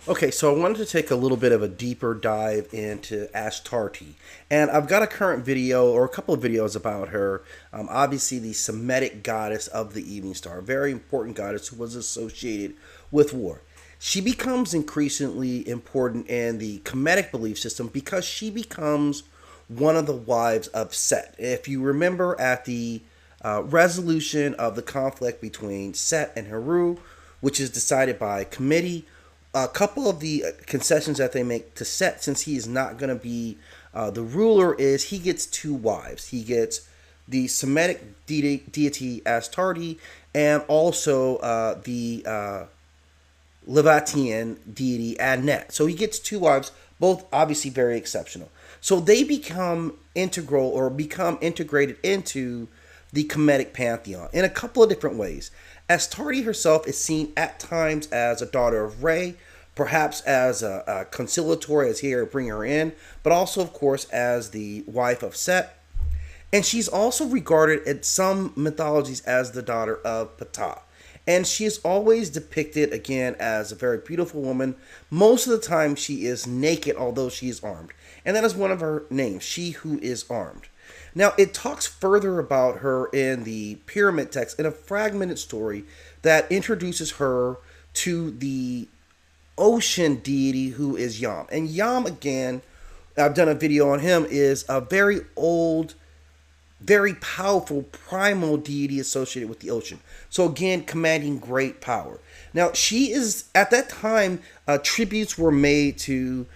Okay, so I wanted to take a little bit of a deeper dive into Astarte. And I've got a current video or a couple of videos about her. Obviously, the Semetic goddess of the evening star, a very important goddess who was associated with war. She becomes increasingly important in the Kemetic belief system because she becomes one of the wives of Set. If you remember at the resolution of the conflict between Set and Heru, which is decided by committee, a couple of the concessions that they make to Set, since he is not going to be the ruler, is he gets two wives. He gets the Semitic deity Astarte and also the Levatian deity Adnet. So he gets two wives, both obviously very exceptional. So they become integral or become integrated into the Kemetic pantheon in a couple of different ways. Astarte herself is seen at times as a daughter of Re, perhaps as a conciliatory, as here bring her in, but also, of course, as the wife of Set. And she's also regarded in some mythologies as the daughter of Ptah. And she is always depicted again as a very beautiful woman. Most of the time, she is naked, although she is armed. And that is one of her names, she who is armed. Now, it talks further about her in the pyramid text in a fragmented story that introduces her to the ocean deity who is Yam. And Yam, again, I've done a video on him, is a very old, very powerful primal deity associated with the ocean. So again, commanding great power. Now, she is, at that time, tributes were made to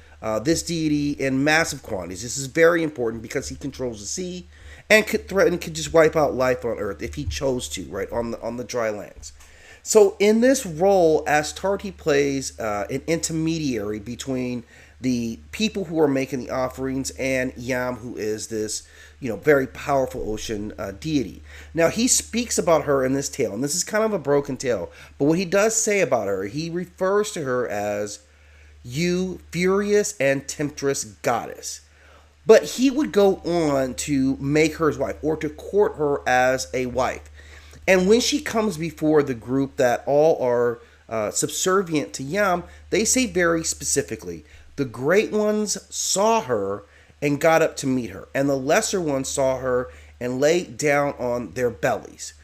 this deity in massive quantities. This is very important because he controls the sea and could just wipe out life on Earth if he chose to, right, on the dry lands. So in this role, Astarte plays an intermediary between the people who are making the offerings and Yam, who is this, very powerful ocean deity. Now, he speaks about her in this tale, and this is kind of a broken tale, but what he does say about her, he refers to her as you furious and temptress goddess. But he would go on to make her his wife or to court her as a wife. And when she comes before the group that all are subservient to Yam, they say very specifically, the great ones saw her and got up to meet her, and the lesser ones saw her and lay down on their bellies.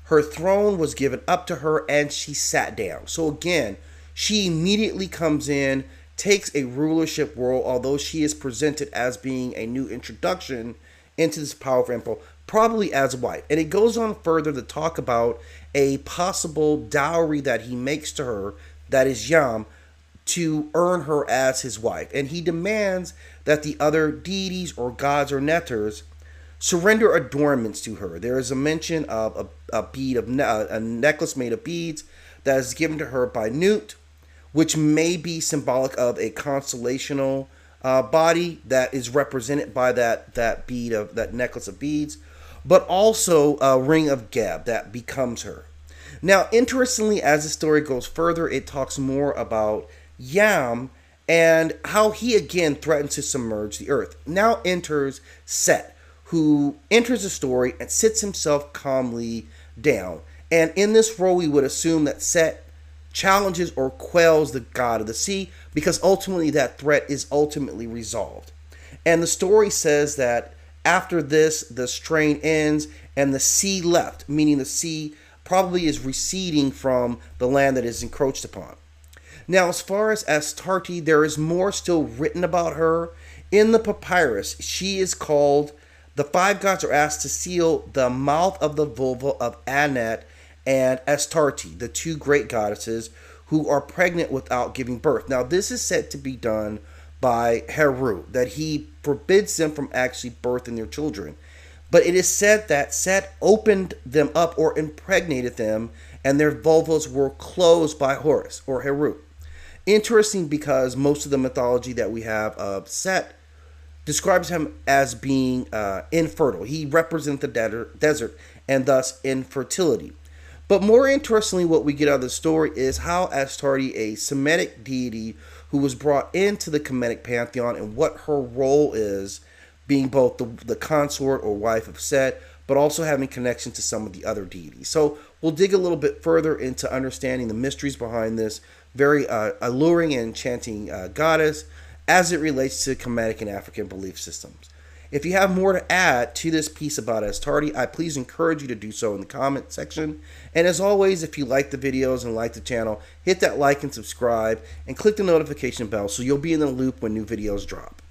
Her throne was given up to her, and she sat down. So again, she immediately comes in, takes a rulership role, although she is presented as being a new introduction into this powerful empire, probably as a wife. And it goes on further to talk about a possible dowry that he makes to her, that is Yam, to earn her as his wife. And he demands that the other deities or gods or netters surrender adornments to her. There is a mention of a necklace made of beads that is given to her by Nut, which may be symbolic of a constellational body that is represented by that bead of that necklace of beads, but also a ring of Geb that becomes her. Now, interestingly, as the story goes further, it talks more about Yam and how he again threatens to submerge the earth. Now enters Set, who enters the story and sits himself calmly down. And in this role, we would assume that Set challenges or quells the god of the sea, because ultimately that threat is ultimately resolved. And the story says that after this, the strain ends and the sea left, meaning the sea probably is receding from the land that is encroached upon. Now, as far as Astarte, there is more still written about her. In the papyrus, she is called, the five gods are asked to seal the mouth of the vulva of Anet and Astarte, the two great goddesses who are pregnant without giving birth. Now, this is said to be done by Heru, that he forbids them from actually birthing their children. But it is said that Set opened them up or impregnated them, and their vulvas were closed by Horus or Heru. Interesting, because most of the mythology that we have of Set describes him as being infertile. He represents the desert and thus infertility. But more interestingly, what we get out of the story is how Astarte, a Semitic deity who was brought into the Kemetic pantheon, and what her role is, being both the consort or wife of Set, but also having connection to some of the other deities. So we'll dig a little bit further into understanding the mysteries behind this very alluring and enchanting goddess as it relates to Kemetic and African belief systems. If you have more to add to this piece about Astarte, I please encourage you to do so in the comment section. And as always, if you like the videos and like the channel, hit that like and subscribe and click the notification bell so you'll be in the loop when new videos drop.